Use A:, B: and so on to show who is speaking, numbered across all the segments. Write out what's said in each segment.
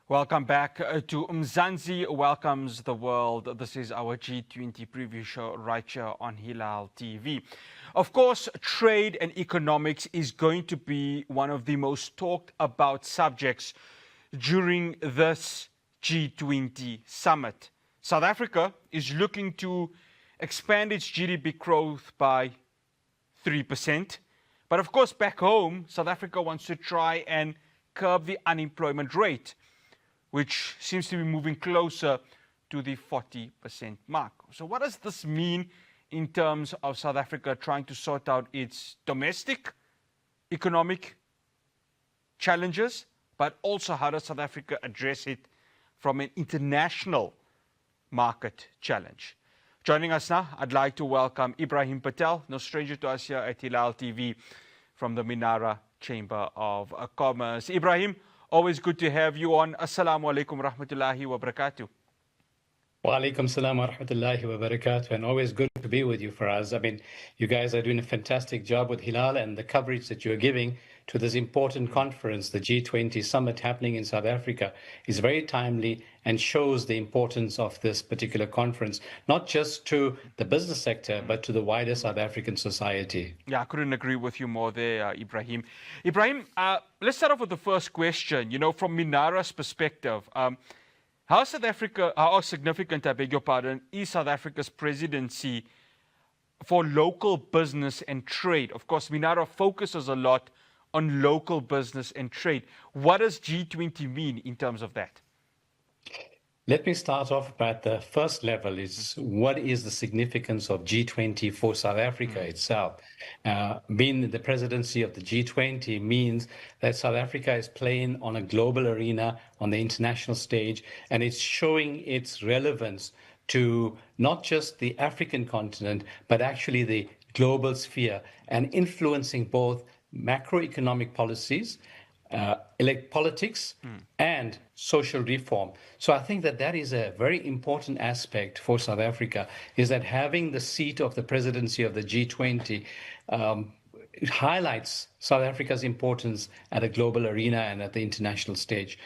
A: Welcome back to Mzansi Welcomes the World. This is our G20 preview show right here on Hilaal TV. Of course, trade and economics is going to be one of the most talked about subjects during this G20 summit. South Africa is looking to expand its GDP growth by 3%. But of course, back home, South Africa wants to try and curb the unemployment rate, which seems to be moving closer to the 40% mark. So what does this mean in terms of South Africa trying to sort out its domestic economic challenges, but also how does South Africa address it from an international market challenge? Joining us now, I'd like to welcome Ebrahim Patel, no stranger to us here at Hilaal TV, from the Minara Chamber of Commerce. Ebrahim, always good to have you on. Assalamu alaikum rahmatullahi wa barakatuh.
B: Wa alaikum salam wa rahmatullahi wa barakatuh. And always good to be with you, Faraz. I mean, you guys are doing a fantastic job with Hilaal, and the coverage that you're giving to this important conference, the G20 Summit happening in South Africa, is very timely and shows the importance of this particular conference, not just to the business sector, but to the wider South African society.
A: Yeah, I couldn't agree with you more there, Ebrahim. Ebrahim, let's start off with the first question. You know, from Minara's perspective, how significant, I beg your pardon, is South Africa's presidency for local business and trade? Of course, Minara focuses a lot on local business and trade. What does G20 mean in terms of that?
B: Let me start off at the first level is what is the significance of G20 for South Africa itself? Being the presidency of the G20 means that South Africa is playing on a global arena, on the international stage, and it's showing its relevance to not just the African continent, but actually the global sphere, and influencing both macroeconomic policies, politics, and social reform. So I think that that is a very important aspect for South Africa, is that having the seat of the presidency of the G20 it highlights South Africa's importance at a global arena and at the international stage.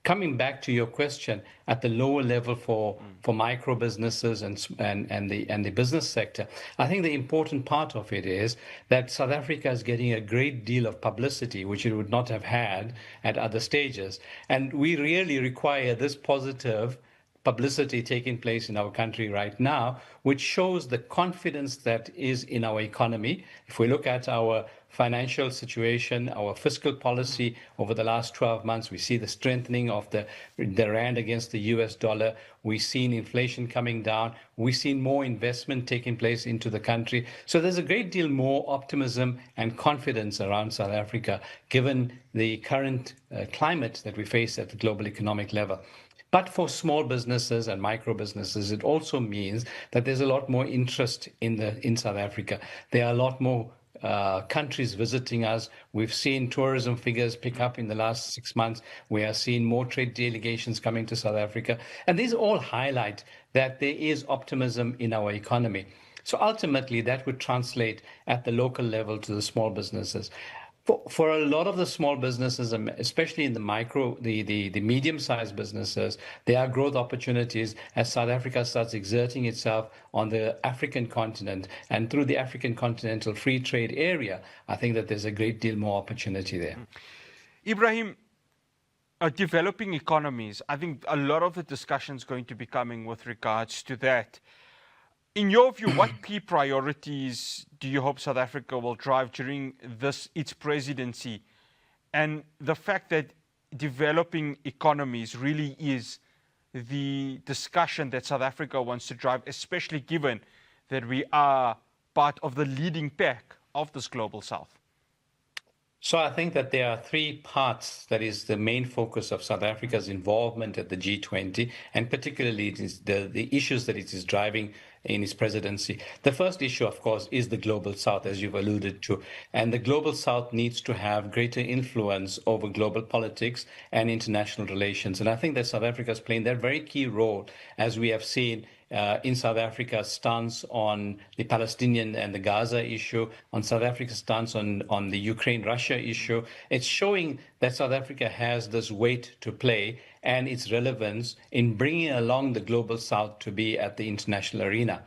B: Coming back to your question, at the lower level for micro businesses and the business sector, I think the important part of it is that South Africa is getting a great deal of publicity, which it would not have had at other stages. And we really require this positive publicity taking place in our country right now, which shows the confidence that is in our economy. If we look at our financial situation, our fiscal policy over the last 12 months, we see the strengthening of the rand against the US dollar. We've seen inflation coming down. We've seen more investment taking place into the country. So there's a great deal more optimism and confidence around South Africa, given the current climate that we face at the global economic level. But for small businesses and micro businesses, it also means that there's a lot more interest in South Africa. There are a lot more countries visiting us. We've seen tourism figures pick up in the last 6 months. We are seeing more trade delegations coming to South Africa. And these all highlight that there is optimism in our economy. So ultimately, that would translate at the local level to the small businesses. For a lot of the small businesses, especially in the medium-sized businesses, there are growth opportunities as South Africa starts exerting itself on the African continent. And through the African Continental Free Trade Area, I think that there's a great deal more opportunity there.
A: Ebrahim, developing economies, I think a lot of the discussion is going to be coming with regards to that. In your view, what key priorities do you hope South Africa will drive during its presidency? And the fact that developing economies really is the discussion that South Africa wants to drive, especially given that we are part of the leading pack of this global South.
B: So I think that there are three parts that is the main focus of South Africa's involvement at the G20, and particularly it is the issues that it is driving in its presidency. The first issue, of course, is the Global South, as you've alluded to. And the Global South needs to have greater influence over global politics and international relations. And I think that South Africa is playing that very key role, as we have seen in South Africa's stance on the Palestinian and the Gaza issue, on South Africa's stance on the Ukraine-Russia issue. It's showing that South Africa has this weight to play and its relevance in bringing along the global South to be at the international arena.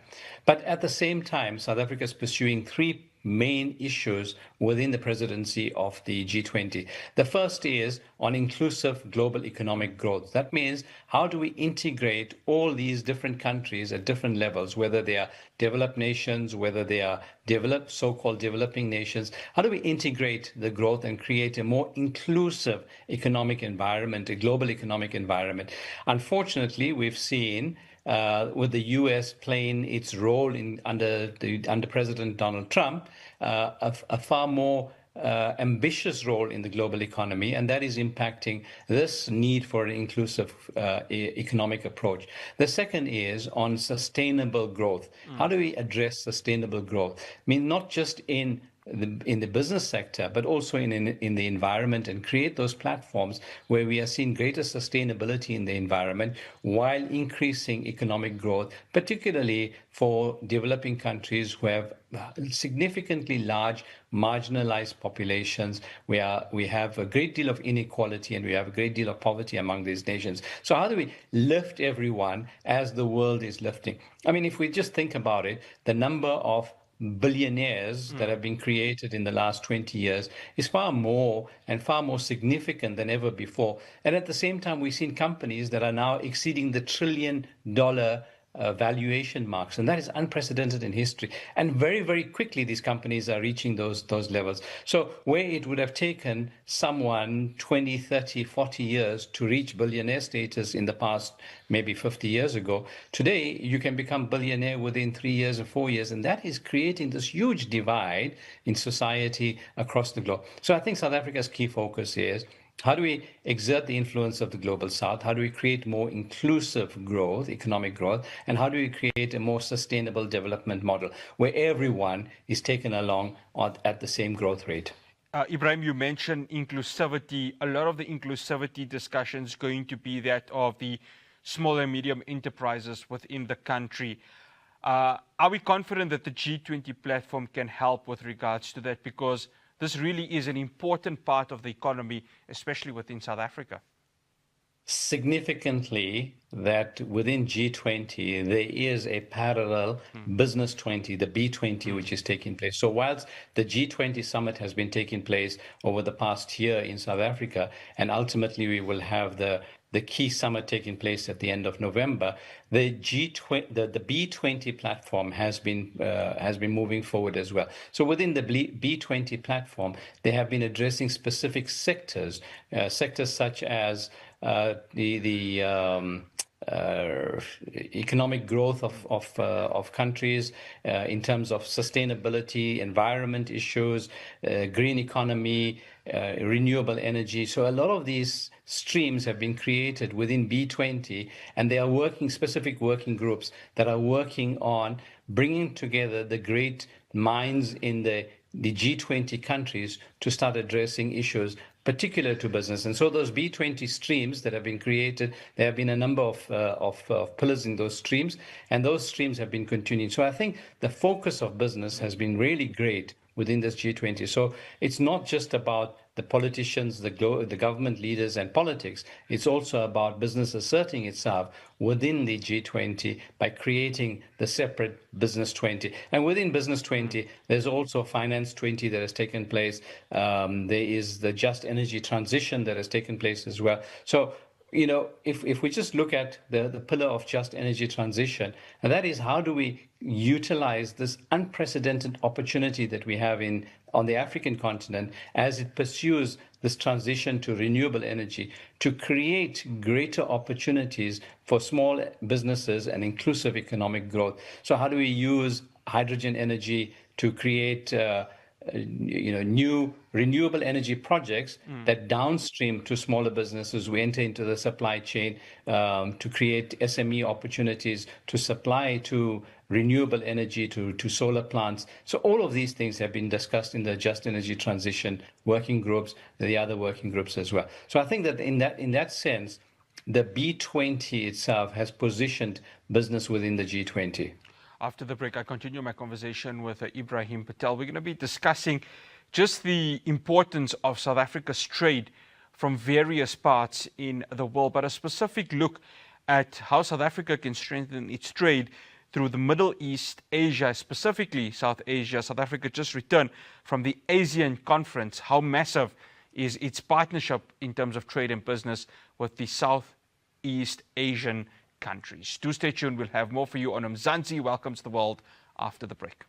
B: But at the same time, South Africa is pursuing three main issues within the presidency of the G20. The first is on inclusive global economic growth. That means how do we integrate all these different countries at different levels, whether they are developed nations, whether they are developed, so-called developing nations. How do we integrate the growth and create a more inclusive economic environment, a global economic environment? Unfortunately, we've seen with the U.S. playing its role under President Donald Trump, a far more ambitious role in the global economy, and that is impacting this need for an inclusive economic approach. The second is on sustainable growth. How do we address sustainable growth? I mean, not just in the business sector, but also in the environment, and create those platforms where we are seeing greater sustainability in the environment while increasing economic growth, particularly for developing countries who have significantly large marginalized populations, where we have a great deal of inequality and we have a great deal of poverty among these nations. So how do we lift everyone as the world is lifting? I mean, if we just think about it, the number of billionaires that have been created in the last 20 years is far more significant than ever before. And at the same time, we've seen companies that are now exceeding the $1 trillion valuation marks, and that is unprecedented in history. And very, very quickly, these companies are reaching those levels. So where it would have taken someone 20, 30, 40 years to reach billionaire status in the past, maybe 50 years ago, today you can become billionaire within 3 years or 4 years, and that is creating this huge divide in society across the globe. So I think South Africa's key focus is, how do we exert the influence of the global South? How do we create more inclusive growth, economic growth? And how do we create a more sustainable development model where everyone is taken along at the same growth rate?
A: Ebrahim, you mentioned inclusivity. A lot of the inclusivity discussions going to be that of the small and medium enterprises within the country. Are we confident that the G20 platform can help with regards to that? Because this really is an important part of the economy, especially within South Africa.
B: Significantly, that within G20, there is a parallel Business 20, the B20, which is taking place. So whilst the G20 summit has been taking place over the past year in South Africa, and ultimately we will have the key summit taking place at the end of November, the B20 platform has been moving forward as well. So within the B20 platform, they have been addressing specific sectors, sectors such as the economic growth of countries in terms of sustainability, environment issues, green economy, renewable energy. So a lot of these streams have been created within B20, and they are specific working groups that are working on bringing together the great minds in the G20 countries to start addressing issues particular to business. And so those B20 streams that have been created, there have been a number of pillars in those streams, and those streams have been continuing. So I think the focus of business has been really great within this G20. So it's not just about the politicians, the government leaders and politics. It's also about business asserting itself within the G20 by creating the separate Business 20. And within Business 20, there's also Finance 20 that has taken place. There is the Just Energy Transition that has taken place as well. So, you know, if we just look at the pillar of just energy transition, and that is, how do we utilize this unprecedented opportunity that we have on the African continent as it pursues this transition to renewable energy, to create greater opportunities for small businesses and inclusive economic growth. So how do we use hydrogen energy to create new renewable energy projects that downstream to smaller businesses? We enter into the supply chain to create SME opportunities to supply to renewable energy, to solar plants. So all of these things have been discussed in the Just Energy Transition working groups, the other working groups as well. So I think that in that sense, the B20 itself has positioned business within the G20.
A: After the break, I continue my conversation with Ebrahim Patel. We're going to be discussing just the importance of South Africa's trade from various parts in the world, but a specific look at how South Africa can strengthen its trade through the Middle East, Asia, specifically South Asia. South Africa just returned from the ASEAN conference. How massive is its partnership in terms of trade and business with the Southeast Asian countries? Do stay tuned. We'll have more for you on Mzansi welcomes the world after the break.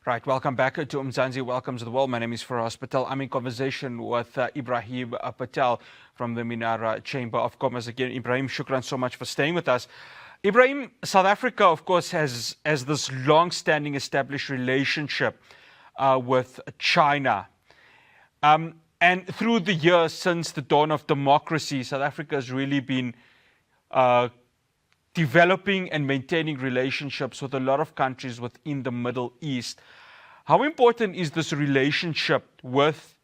A: Right, welcome back to Mzansi welcomes the world. My name is Firas Patel. I'm in conversation with Ebrahim Patel from the Minara Chamber of Commerce. Again, Ebrahim, shukran so much for staying with us. Ebrahim, South Africa, of course, has this long-standing established relationship with China. And through the years since the dawn of democracy, South Africa has really been developing and maintaining relationships with a lot of countries within the Middle East. How important is this relationship with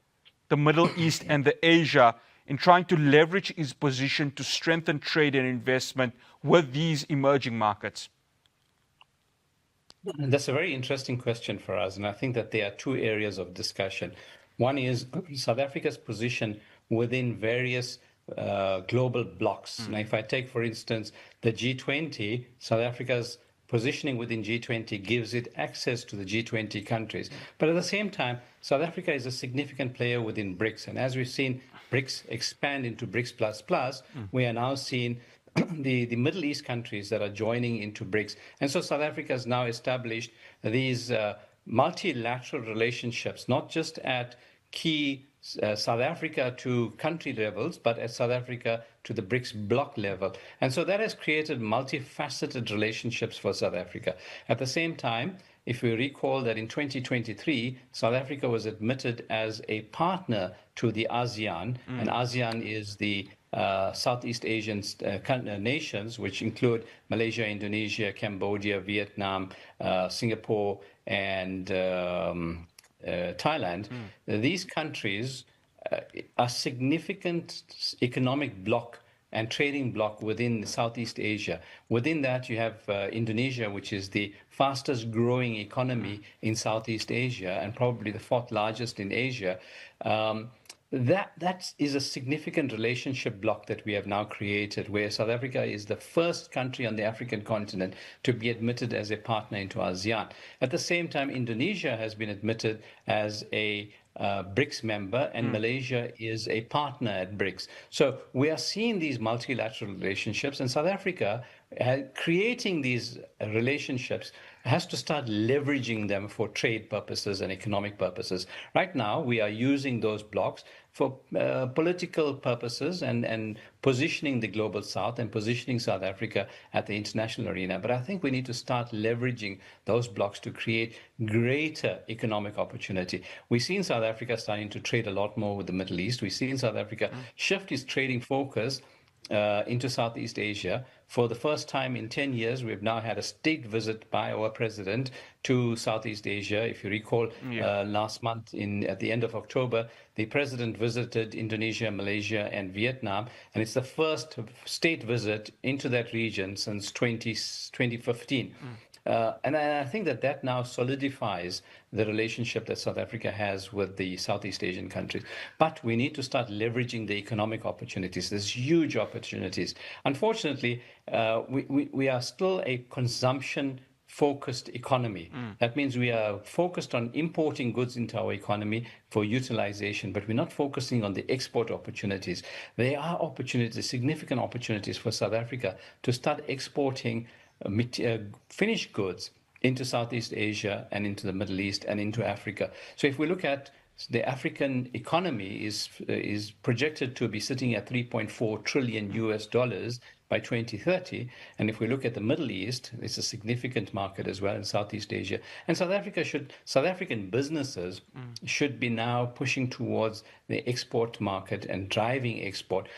A: the Middle East and the Asia in trying to leverage its position to strengthen trade and investment with these emerging markets?
B: That's a very interesting question for us, and I think that there are two areas of discussion. One is South Africa's position within various global blocks. Now, if I take, for instance, the G20, South Africa's positioning within G20 gives it access to the G20 countries. But at the same time, South Africa is a significant player within BRICS. And as we've seen BRICS expand into BRICS++, we are now seeing the Middle East countries that are joining into BRICS. And so South Africa has now established these multilateral relationships, not just at key South Africa to country levels, but at South Africa to the BRICS bloc level. And so that has created multifaceted relationships for South Africa. At the same time, if we recall that in 2023, South Africa was admitted as a partner to the ASEAN, and ASEAN is the Southeast Asian nations, which include Malaysia, Indonesia, Cambodia, Vietnam, Singapore, and Thailand. These countries are significant economic bloc and trading bloc within Southeast Asia. Within that, you have Indonesia, which is the fastest growing economy in Southeast Asia and probably the fourth largest in Asia. That is a significant relationship bloc that we have now created, where South Africa is the first country on the African continent to be admitted as a partner into ASEAN. At the same time, Indonesia has been admitted as a BRICS member, and Malaysia is a partner at BRICS. So we are seeing these multilateral relationships, and South Africa creating these relationships has to start leveraging them for trade purposes and economic purposes. Right now, we are using those blocks for political purposes and positioning the global south and positioning South Africa at the international arena. But I think we need to start leveraging those blocks to create greater economic opportunity. We've seen South Africa starting to trade a lot more with the Middle East. We've seen South Africa shift its trading focus into Southeast Asia. For the first time in 10 years, we've now had a state visit by our president to Southeast Asia. If you recall, last month at the end of October, the president visited Indonesia, Malaysia, and Vietnam, and it's the first state visit into that region since 2015. And I think that now solidifies the relationship that South Africa has with the Southeast Asian countries. But we need to start leveraging the economic opportunities. There's huge opportunities. Unfortunately, we are still a consumption-focused economy. That means we are focused on importing goods into our economy for utilization, but we're not focusing on the export opportunities. There are opportunities, significant opportunities for South Africa to start exporting finished goods into Southeast Asia and into the Middle East and into Africa. So if we look at the African economy is projected to be sitting at 3.4 trillion US dollars by 2030. And if we look at the Middle East, it's a significant market as well in Southeast Asia. And South African businesses should be now pushing towards the export market and driving export.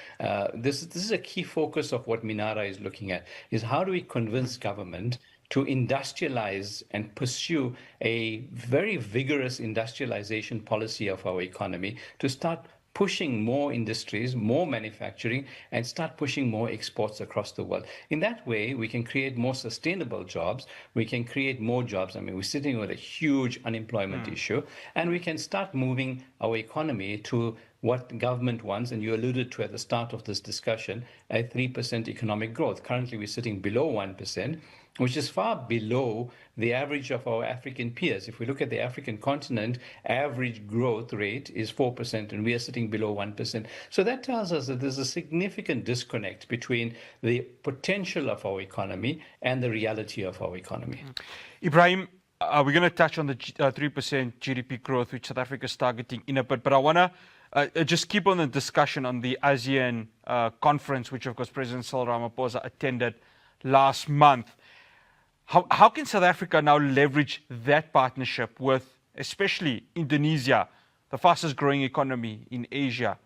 B: This is a key focus of what Minara is looking at, is how do we convince government to industrialize and pursue a very vigorous industrialization policy of our economy, to start pushing more industries, more manufacturing, and start pushing more exports across the world. In that way, we can create more sustainable jobs. We can create more jobs. I mean, we're sitting with a huge unemployment issue, and we can start moving our economy to what government wants, and you alluded to at the start of this discussion, a 3% economic growth. Currently, we're sitting below 1%, which is far below the average of our African peers. If we look at the African continent, average growth rate is 4%, and we are sitting below 1%. So that tells us that there's a significant disconnect between the potential of our economy and the reality of our economy.
A: Ebrahim, we're going to touch on the 3% GDP growth, which South Africa is targeting in a bit, but I want to just keep on the discussion on the ASEAN conference, which of course President Cyril Ramaphosa attended last month. How can South Africa now leverage that partnership with especially Indonesia, the fastest growing economy in Asia,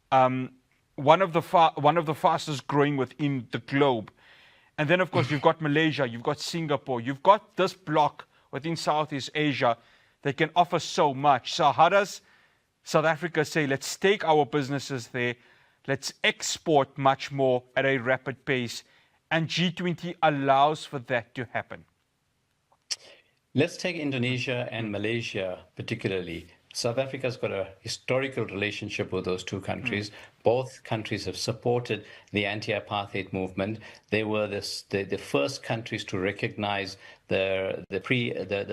A: one of the fastest growing within the globe? And then, of course, you've got Malaysia, you've got Singapore, you've got this block within Southeast Asia that can offer so much. So how does South Africa say, let's take our businesses there, let's export much more at a rapid pace, and G20 allows for that to happen?
B: Let's take Indonesia and Malaysia particularly. South Africa's got a historical relationship with those two countries. Both countries have supported the anti-apartheid movement. They were the first countries to recognize the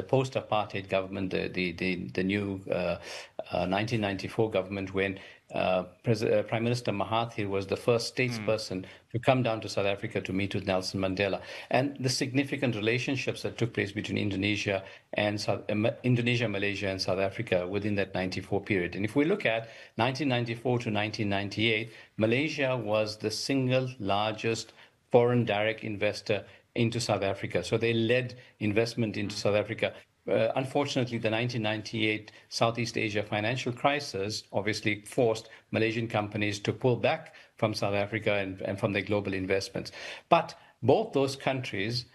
B: post-apartheid government, the new 1994 government, when Prime Minister Mahathir was the first statesperson to come down to South Africa to meet with Nelson Mandela, and the significant relationships that took place between Indonesia, Malaysia, and South Africa within that 94 period. And if we look at 1994 to 1998, Malaysia was the single largest foreign direct investor into South Africa. So they led investment into South Africa. Unfortunately, the 1998 Southeast Asia financial crisis obviously forced Malaysian companies to pull back from South Africa and from their global investments. But both those countries,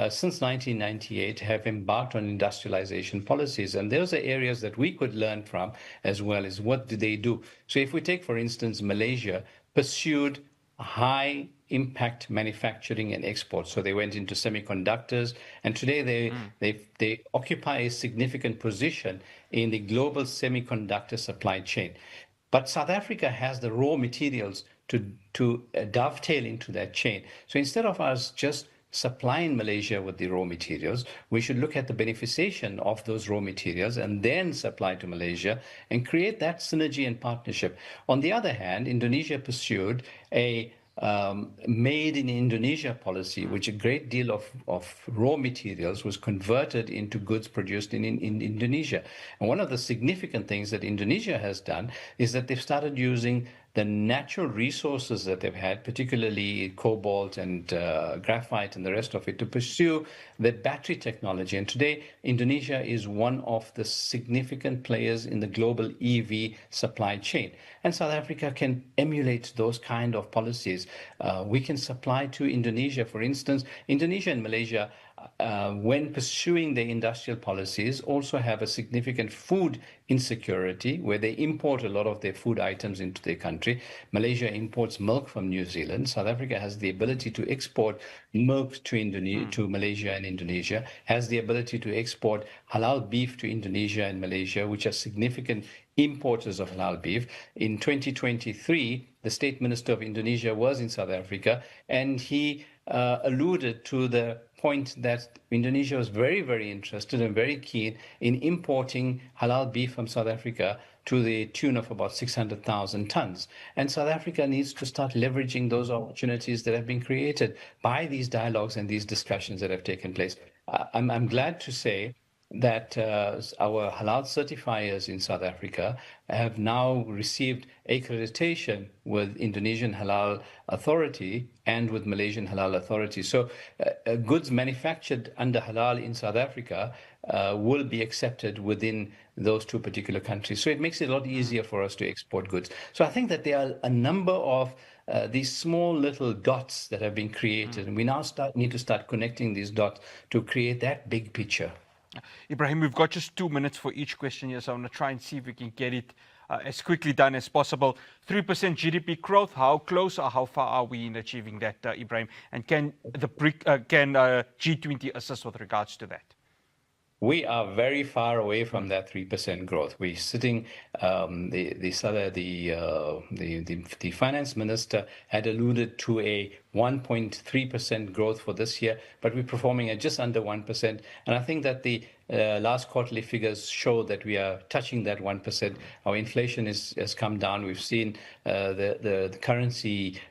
B: since 1998, have embarked on industrialization policies. And those are areas that we could learn from, as well as what do they do. So if we take, for instance, Malaysia pursued high impact manufacturing and exports. So they went into semiconductors, and today they occupy a significant position in the global semiconductor supply chain. But South Africa has the raw materials to dovetail into that chain. So instead of us just supplying Malaysia with the raw materials, we should look at the beneficiation of those raw materials and then supply to Malaysia and create that synergy and partnership. On the other hand, Indonesia pursued a made in Indonesia policy, which a great deal of raw materials was converted into goods produced in Indonesia. And one of the significant things that Indonesia has done is that they've started using the natural resources that they've had, particularly cobalt and graphite and the rest of it, to pursue the battery technology. And today, Indonesia is one of the significant players in the global EV supply chain. And South Africa can emulate those kind of policies. We can supply to Indonesia, for instance. Indonesia and Malaysia, when pursuing their industrial policies, also have a significant food insecurity where they import a lot of their food items into their country. Malaysia imports milk from New Zealand. South Africa has the ability to export milk to to Malaysia and Indonesia, has the ability to export halal beef to Indonesia and Malaysia, which are significant importers of halal beef. In 2023, the State Minister of Indonesia was in South Africa, and he alluded to the point that Indonesia was very, very interested and very keen in importing halal beef from South Africa to the tune of about 600,000 tons. And South Africa needs to start leveraging those opportunities that have been created by these dialogues and these discussions that have taken place. I'm glad to say that our halal certifiers in South Africa have now received accreditation with Indonesian Halal Authority and with Malaysian Halal Authority. So goods manufactured under halal in South Africa will be accepted within those two particular countries. So it makes it a lot easier for us to export goods. So I think that there are a number of these small little dots that have been created. And we now need to start connecting these dots to create that big picture.
A: Ebrahim, we've got just 2 minutes for each question here, so I'm going to try and see if we can get it as quickly done as possible. 3% GDP growth, how close or how far are we in achieving that, Ebrahim? And can G20 assist with regards to that?
B: We are very far away from that 3% growth. We're sitting. The finance minister had alluded to a 1.3% growth for this year, but we're performing at just under 1%. And I think that the last quarterly figures show that we are touching that 1%. Our inflation has come down. We've seen the currency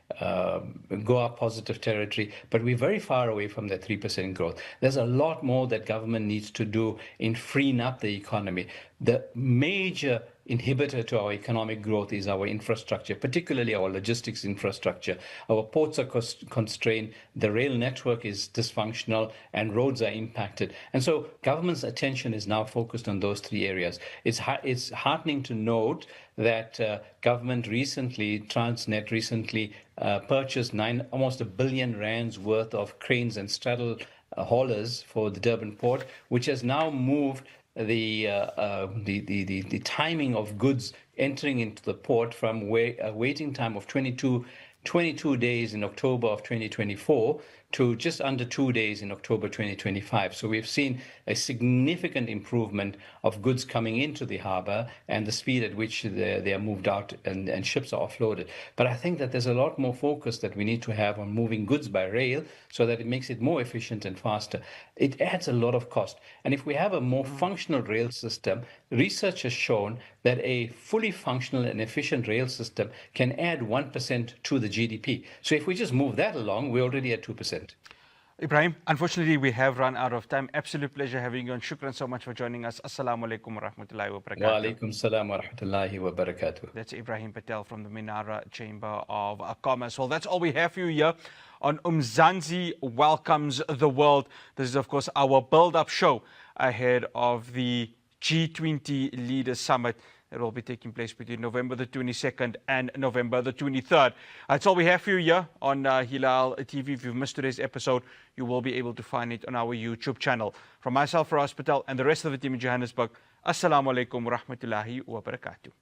B: go up positive territory, but we're very far away from that 3% growth. There's a lot more that government needs to do in freeing up the economy. The major inhibitor to our economic growth is our infrastructure, particularly our logistics infrastructure. Our ports are constrained, the rail network is dysfunctional, and roads are impacted. And so government's attention is now focused on those three areas. It's heartening to note that government recently, Transnet recently purchased almost R1 billion worth of cranes and straddle haulers for the Durban port, which has now moved the timing of goods entering into the port from a waiting time of 22 days in October of 2024 to just under 2 days in October 2025. So we've seen a significant improvement of goods coming into the harbor and the speed at which they are moved out and ships are offloaded. But I think that there's a lot more focus that we need to have on moving goods by rail so that it makes it more efficient and faster. It adds a lot of cost. And if we have a more functional rail system, research has shown that a fully functional and efficient rail system can add 1% to the GDP. So if we just move that along, we're already at 2%.
A: Ebrahim, unfortunately, we have run out of time. Absolute pleasure having you on. Shukran so much for joining us. Assalamu alaikum wa rahmatullahi wa barakatuh.
B: Wa alaikum salam wa rahmatullahi wa barakatuh.
A: That's Ebrahim Patel from the Minara Chamber of Commerce. Well, that's all we have for you here on Mzansi Welcomes the World. This is, of course, our build-up show ahead of the G20 Leaders Summit that will be taking place between November the 22nd and November the 23rd. That's all we have for you here on Hilaal TV. If you've missed today's episode, you will be able to find it on our YouTube channel. From myself, Ebrahim Patel, and the rest of the team in Johannesburg, Assalamu alaikum wa rahmatullahi wa barakatuh.